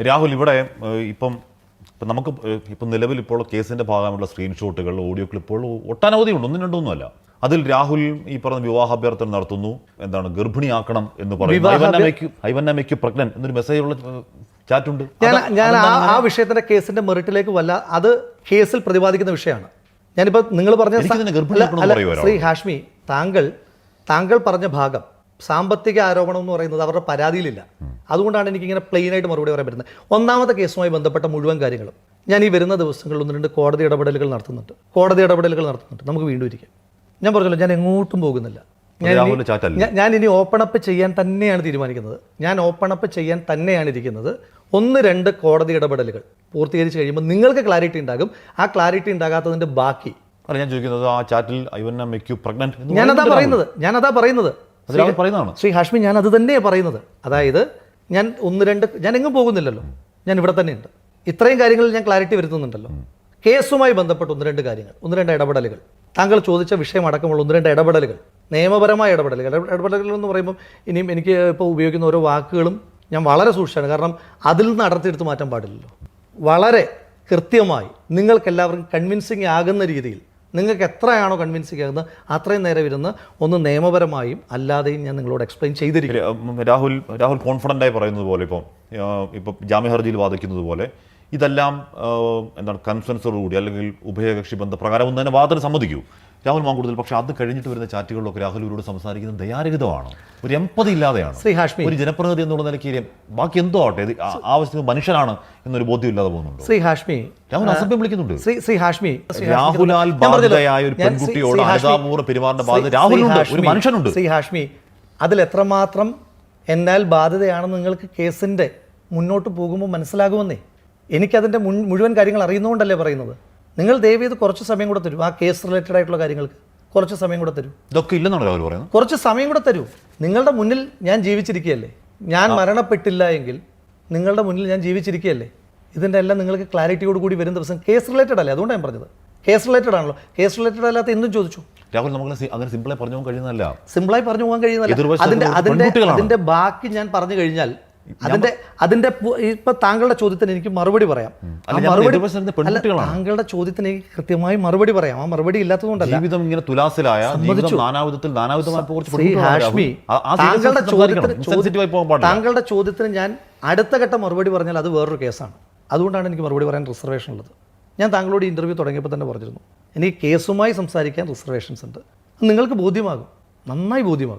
രാഹുൽ, ഇവിടെ ഇപ്പം നമുക്ക് ഇപ്പം നിലവിൽ ഇപ്പോൾ കേസിന്റെ ഭാഗമായുള്ള സ്ക്രീൻഷോട്ടുകൾ, ഓഡിയോ ക്ലിപ്പുകൾ ഒട്ടനവധി ഉണ്ട്, ഒന്നും രണ്ടൊന്നുമല്ല. അതിൽ രാഹുൽ ഈ പറഞ്ഞ വിവാഹാഭ്യർത്ഥന നടത്തുന്നു, എന്താണ് ഗർഭിണിയാക്കണം എന്ന് പറയുന്നു, ഐവന്നമ്മയ്ക്ക് പ്രഗ്നന്റ് എന്നൊരു മെസ്സേജുള്ള ചാറ്റുണ്ട്. ഞാൻ ആ വിഷയത്തിന്റെ കേസിന്റെ മെറിറ്റിലേക്ക് വല്ല, അത് കേസിൽ പ്രതിപാദിക്കുന്ന വിഷയമാണ്. ഞാനിപ്പോൾ നിങ്ങൾ പറഞ്ഞ ശ്രീ ഹാഷ്മി, താങ്കൾ പറഞ്ഞ ഭാഗം സാമ്പത്തിക ആരോപണം എന്ന് പറയുന്നത് അവരുടെ പരാതിയിലില്ല. അതുകൊണ്ടാണ് എനിക്കിങ്ങനെ പ്ലെയിനായിട്ട് മറുപടി പറയാൻ പറ്റുന്നത്. ഒന്നാമത്തെ കേസുമായി ബന്ധപ്പെട്ട മുഴുവൻ കാര്യങ്ങളും ഞാൻ ഈ വരുന്ന ദിവസങ്ങളിൽ 1-2 കോടതി ഇടപെടലുകൾ നടത്തുന്നുണ്ട്. നമുക്ക് വീണ്ടും ഇരിക്കാം. ഞാൻ പറഞ്ഞല്ലോ, ഞാൻ എങ്ങോട്ടും പോകുന്നില്ല. ഞാൻ ഇനി ഓപ്പൺ അപ്പ് ചെയ്യാൻ തന്നെയാണ് തീരുമാനിക്കുന്നത്. ഞാൻ ഓപ്പൺ അപ്പ് ചെയ്യാൻ തന്നെയാണ് ഇരിക്കുന്നത്. 1-2 കോടതി ഇടപെടലുകൾ പൂർത്തീകരിച്ച് കഴിയുമ്പോൾ നിങ്ങൾക്ക് ക്ലാരിറ്റി ഉണ്ടാകും. ആ ക്ലാരിറ്റി ഉണ്ടാകാത്തതിന്റെ ബാക്കി ഞാൻ ചോദിക്കുന്നത്, ആ ചാറ്റിൽ ഐവന്നമ്മയ്ക്ക് പ്രഗ്നന്റ്, ഞാനതാ പറയുന്നത് ശ്രീ ഹാഷ്മി, ഞാൻ അത് തന്നെയാണ് പറയുന്നത്. അതായത് ഞാൻ എങ്ങും പോകുന്നില്ലല്ലോ, ഞാൻ ഇവിടെ തന്നെയുണ്ട്. ഇത്രയും കാര്യങ്ങളിൽ ഞാൻ ക്ലാരിറ്റി വരുത്തുന്നുണ്ടല്ലോ. കേസുമായി ബന്ധപ്പെട്ട് 1-2 കാര്യങ്ങൾ, 1-2 ഇടപെടലുകൾ, താങ്കൾ ചോദിച്ച വിഷയം അടക്കമുള്ള 1-2 ഇടപെടലുകൾ, നിയമപരമായ ഇടപെടലുകൾ എന്ന് പറയുമ്പോൾ ഇനിയും എനിക്ക് ഇപ്പോൾ ഉപയോഗിക്കുന്ന ഓരോ വാക്കുകളും ഞാൻ വളരെ സൂക്ഷിച്ചാണ്. കാരണം അതിൽ നിന്ന് അടർത്തിയെടുത്ത് മാറ്റാൻ പാടില്ലല്ലോ. വളരെ കൃത്യമായി നിങ്ങൾക്കെല്ലാവർക്കും കൺവിൻസിങ് ആകുന്ന രീതിയിൽ, നിങ്ങൾക്ക് എത്രയാണോ കൺവിൻസിങ് ആകുന്നത് അത്രയും നേരം ഇരുന്ന് ഒന്ന് നിയമപരമായും അല്ലാതെയും ഞാൻ നിങ്ങളോട് എക്സ്പ്ലെയിൻ ചെയ്തിരിക്കും. രാഹുൽ കോൺഫിഡൻ്റായി പറയുന്നത് പോലെ, ഇപ്പം ജാമ്യ ഹർജിയിൽ വാദിക്കുന്നത് പോലെ ഇതെല്ലാം എന്താണ് കൺസെൻസറോടുകൂടി അല്ലെങ്കിൽ ഉഭയകക്ഷി ബന്ധപ്രകാരം ഒന്ന് തന്നെ വാദത്തിന് സമ്മതിക്കൂ രാഹുൽ മാങ്കൂട്ടത്തിൽ. പക്ഷെ അത് കഴിഞ്ഞിട്ട് വരുന്ന ചാറ്റുകളിലൊക്കെ രാഹുലിനോട് സംസാരിക്കുന്നത് ദയാരഹിതമാണ്, ഒരു എംപതി ഇല്ലാതെയാണ്. ശ്രീ ഹാഷ്മി, ഒരു ജനപ്രതിനിധി എന്നുള്ള നിലയ്ക്ക് ബാക്കി എന്തോ ആവട്ടെ, ആവശ്യത്തിന് മനുഷ്യനാണ് എന്നൊരു ബോധ്യം ഇല്ലാതെ പോകുന്നുണ്ട്. ശ്രീ ഹാഷ്മി, രാഹുൽ അസഭ്യം വിളിക്കുന്നുണ്ട്. ശ്രീ ഹാഷ്മി, രാഹുലാൽ ബാധിതയായ ഒരു പെൺകുട്ടിയോട് അനുതാപൂർവ്വം പെരുമാറുന്ന ബാധ്യത രാഹുലുണ്ട്, ഒരു മനുഷ്യനുണ്ട്. ശ്രീ ഹാഷ്മി, അതിൽ എത്രമാത്രം എന്നാൽ ബാധ്യതയാണെന്ന് നിങ്ങൾക്ക് കേസിന്റെ മുന്നോട്ട് പോകുമ്പോൾ മനസ്സിലാകുമെന്നേ. എനിക്കതിൻ്റെ മുഴുവൻ കാര്യങ്ങൾ അറിയുന്നതുകൊണ്ടല്ലേ പറയുന്നത്. നിങ്ങൾ ദയവ് ചെയ്ത് കുറച്ച് സമയം കൂടെ തരൂ. ആ കേസ് റിലേറ്റഡ് ആയിട്ടുള്ള കാര്യങ്ങൾക്ക് കുറച്ച് സമയം കൂടെ തരൂ. ഇതൊക്കെ ഇല്ലെന്നാണ് രാഹുൽ പറയുന്നത്. കുറച്ച് സമയം കൂടെ തരൂ. നിങ്ങളുടെ മുന്നിൽ ഞാൻ ജീവിച്ചിരിക്കുകയല്ലേ. ഞാൻ മരണപ്പെട്ടില്ല എങ്കിൽ നിങ്ങളുടെ മുന്നിൽ ഞാൻ ജീവിച്ചിരിക്കുകയല്ലേ. ഇതിൻ്റെ എല്ലാം നിങ്ങൾക്ക് ക്ലാരിറ്റിയോട് കൂടി വരും ദിവസം. കേസ് റിലേറ്റഡ് അല്ലേ, അതുകൊണ്ടാണ് ഞാൻ പറഞ്ഞത്. കേസ് റിലേറ്റഡ് ആണല്ലോ. കേസ് റിലേറ്റഡ് അല്ലാത്ത എന്തും ചോദിച്ചു. രാഹുൽ, നമുക്ക് അങ്ങനെ സിമ്പിളായി പറഞ്ഞു പോകാൻ കഴിയുന്നതല്ല. സിമ്പിളായി പറഞ്ഞു പോകാൻ കഴിയുന്നതല്ല. അതിന്റെ ബാക്കി ഞാൻ പറഞ്ഞു കഴിഞ്ഞാൽ അതിന്റെ ഇപ്പൊ താങ്കളുടെ ചോദ്യത്തിന് എനിക്ക് മറുപടി പറയാം. താങ്കളുടെ ചോദ്യത്തിന് എനിക്ക് കൃത്യമായി മറുപടി പറയാം. ആ മറുപടി ഇല്ലാത്തതുകൊണ്ടല്ല. ജീവിതം ഇങ്ങനെ തുലാസിലായ താങ്കളുടെ ചോദ്യത്തിന് ഞാൻ അടുത്ത ഘട്ട മറുപടി പറഞ്ഞാൽ അത് വേറൊരു കേസാണ്. അതുകൊണ്ടാണ് എനിക്ക് മറുപടി പറയാൻ റിസർവേഷൻ ഉള്ളത്. ഞാൻ താങ്കളോട് ഇന്റർവ്യൂ തുടങ്ങിയപ്പോൾ തന്നെ പറഞ്ഞിരുന്നു, എനിക്ക് കേസുമായി സംസാരിക്കാൻ റിസർവേഷൻസ് ഉണ്ട്. നിങ്ങൾക്ക് ബോധ്യമാകും, നന്നായി ബോധ്യമാകും.